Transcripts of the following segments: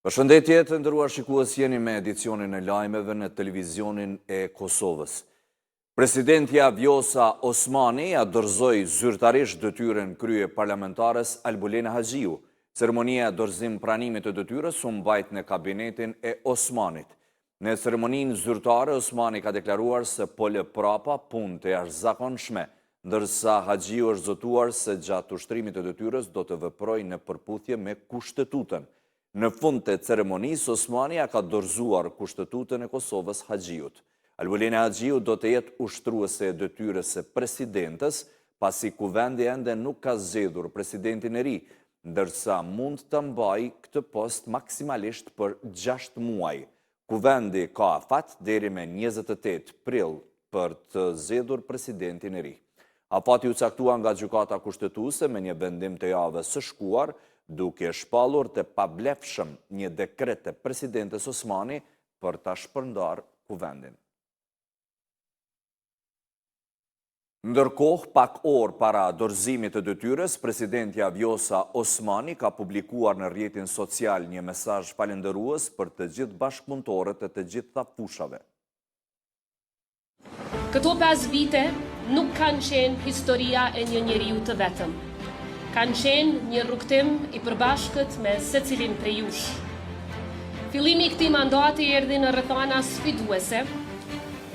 Përshëndetje të nderuar shikues, jeni me edicionin e lajmeve në televizionin e Kosovës. Presidentja Vjosa Osmani ja dorëzoi zyrtarisht detyrën krye parlamentares Albulena Haxhiu. Ceremonia dorëzim pranimit të detyrës u mbajt në kabinetin e Osmanit. Në ceremoninë zyrtare, Osmani ka deklaruar se po lë prapa punë të jashtëzakonshme, ndërsa Haxhiu është zotuar se gjatë ushtrimit të detyrës do të veprojë në përputhje me Kushtetutën. Në fund të ceremonisë, Osmani ka dorëzuar Kushtetutën e Kosovës Haxhiut. Albulena Haxhiu do të jetë ushtruese e detyrës së presidentes, pasi kuvendi ende nuk ka zgjedhur presidentin e ri, ndërsa mund të mbajë këtë post maksimalisht për 6 muaj. Kuvendi ka afat deri me 28 prill për të zgjedhur presidentin e ri. Afati u caktua nga gjykata kushtetuese me një vendim të javës së shkuar, duke shpallur të pablefshëm një dekret të presidentes Osmani për ta shpërndar kuvendin. Ndërkohë, pak orë para dorëzimit të detyrës, presidentja Vjosa Osmani ka publikuar në rrjetin social një mesazh falënderues për të gjithë bashkëpunëtorët e të gjitha fushave. Këto 5 vite nuk kanë qenë historia e një njeriu të vetëm. Kanë qenë një rrugtim i përbashkët me secilin prej jush. Fillimi i këtij mandati erdhi në rrethana sfiduese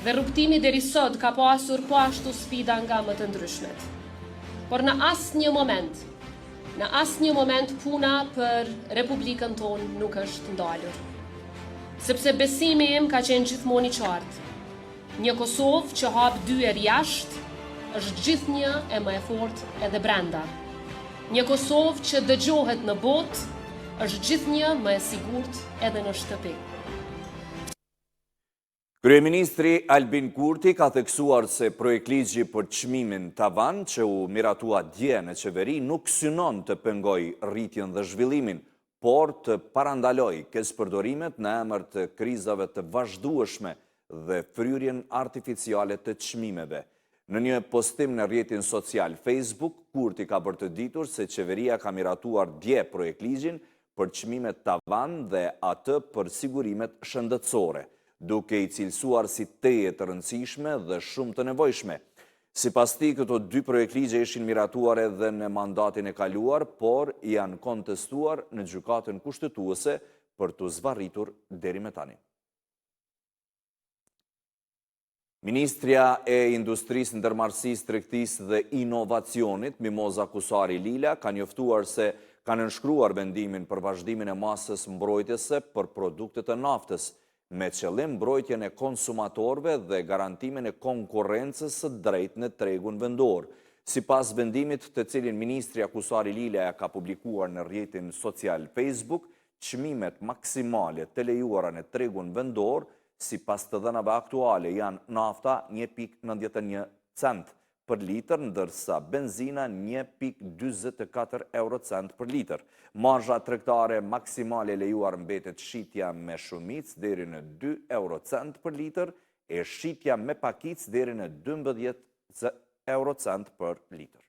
dhe rrugtimi deri sot ka pasur po ashtu sfida nga më të ndryshmet. Por në asnjë moment puna për Republikën tonë nuk është ndalur. Sepse besimi im ka qenë gjithmonë i qartë. Një Kosovë që hap dyer jashtë është gjithnjë e më e fortë edhe brenda. Një Kosovë që dëgjohet në botë është gjithnjë më e sigurt edhe në shtëpi. Kryeministri Albin Kurti ka theksuar se projektligji për çmimin tavan që u miratua dje në qeveri nuk synon të pengojë rritjen dhe zhvillimin, por të parandalojë keqpërdorimet në emër të krizave të vazhdueshme dhe fryrjen artificiale të çmimeve. Në një postim në rrjetin social Facebook, Kurti ka bërë të ditur se qeveria ka miratuar dje projektligjin për çmimet tavan dhe atë për sigurimet shëndetësore, duke i cilësuar si teje të rëndësishme dhe shumë të nevojshme. Sipas tij, këto 2 projektligje ishin miratuar edhe në mandatin e kaluar, por janë kontestuar në gjykatën kushtetuese për të zvarritur deri më tani. Ministrja e Industrisë, Ndërmarrësisë, Tregtisë dhe Inovacionit, Mimoza Kusari Lila, ka njoftuar se kanë nënshkruar vendimin për vazhdimin e masës mbrojtëse për produktet e naftës, me qëllim mbrojtjen e konsumatorëve dhe garantimin e konkurrencës së drejtë në tregun vendor. Sipas vendimit të cilin Ministrja Kusari Lila ka publikuar në rrjetin social Facebook, çmimet maksimale të lejuara në tregun vendor sipas të dhënave aktuale janë nafta 1.91 cent për litër, ndërsa benzina 1.44 eurocent për litër. Marzha tregtare maksimale lejuar mbetet shitja me shumicë deri në 2 eurocent për litër e shitja me pakicë deri në 12 eurocent për litër.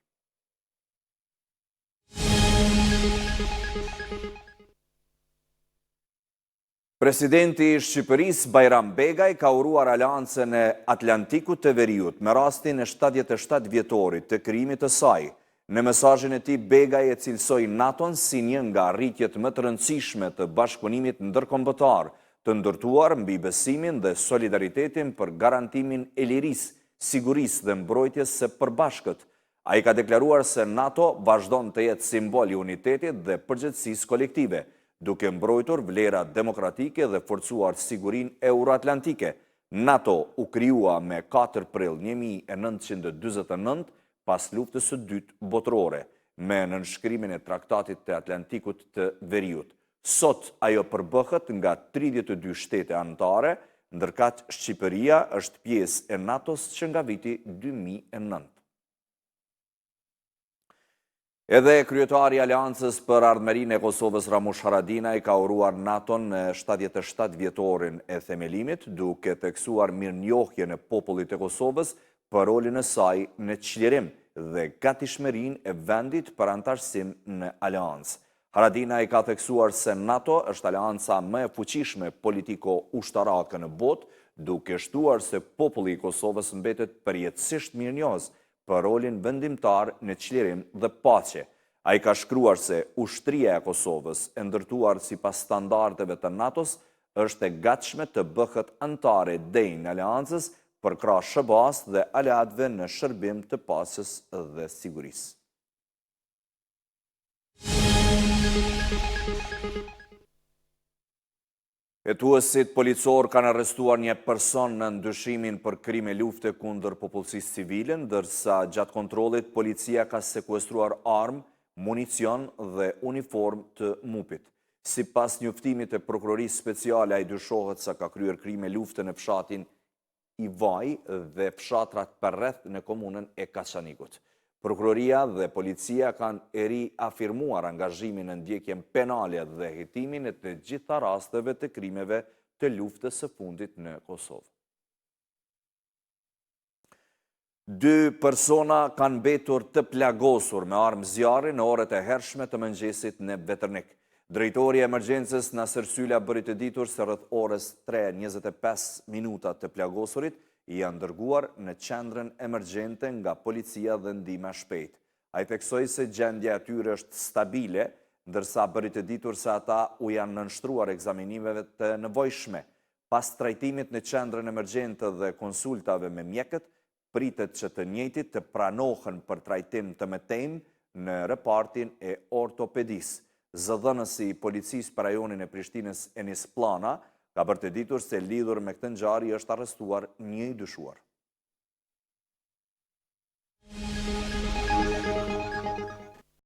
Presidenti i Shqipërisë Bajram Begaj ka uruar Aleancën e Atlantikut të Veriut me rastin e 77 vjetorit të krijimit të saj. Në mesazhin e tij, Begaj e cilësoi NATO-n si një nga rritjet më të rëndësishme të bashkëpunimit ndërkombëtar, të ndërtuar mbi besimin dhe solidaritetin për garantimin e lirisë, sigurisë dhe mbrojtjes së përbashkët. Ai ka deklaruar se NATO vazhdon të jetë simbol i unitetit dhe përgjegjësisë kolektive, duke mbrojtur vlera demokratike dhe forcuar sigurinë euroatlantike. NATO u krijua me 4 prill 1949 pas luftës së dytë botërore, me nënshkrimin e Traktatit të Atlantikut të Veriut. Sot ajo përbëhet nga 32 shtete anëtare, ndërkaq Shqipëria është pjesë e NATO-s që nga viti 2009. Edhe kryetari i Aleancës për Ardhmërinë e Kosovës Ramush Haradinaj ka uruar NATO-n në 77 vjetorin e themelimit, duke theksuar mirënjohjen e popullit e Kosovës për rolin e saj në çlirim dhe gatishmërinë e vendit për antarësim në Aleancë. Haradinaj ka theksuar se NATO është aleanca më e fuqishme politiko-ushtarake në botë, duke shtuar se populli i Kosovës mbetet përjetësisht mirënjohës për rolin vendimtar në çlirim dhe paqe. Ai ka shkruar se ushtria e Kosovës, e ndërtuar sipas standardeve të NATO-s, është e gatshme të bëhet anëtare në aleancës për krah SHBA-s dhe aleatëve në shërbim të paqes dhe sigurisë. Hetuesit policor kanë arrestuar një person në ndyshimin për krime lufte kundër popullsisë civile, ndërsa gjatë kontrollit policia ka sekuestruar armë, municion dhe uniform të MUP-it. Sipas njoftimit e prokurorisë speciale, ai dyshohet se ka kryer krime lufte në fshatin Ivaj dhe fshatrat përreth në komunën e Kaçanikut. Prokuroria dhe policia kanë riafirmuar angazhimin në ndjekjen penale dhe hetimin e të gjitha rasteve të krimeve të luftës së fundit në Kosovë. 2 persona kanë mbetur të plagosur me armë zjarri në orët e hershme të mëngjesit në Veternik. Drejtori i emergjencës Nasir Sylla bëri të ditur se rreth orës 3:25 të plagosurit janë dërguar në qendrën emergjente nga policia dhe ndihma shpejt. Ai theksoi se gjendja e tyre është stabile, ndërsa bëri të ditur se ata u janë nënshtruar ekzaminimeve të nevojshme. Pas trajtimit në qendrën emergjente dhe konsultave me mjekët, pritet që të njëjtit të pranohen për trajtim të mëtejmë në repartin e ortopedisë. Zëdhënësi i policisë për rajonin e Prishtinës Enis Plana ka bërë të ditur se lidhur me këtë ngjarje është arrestuar një i dyshuar.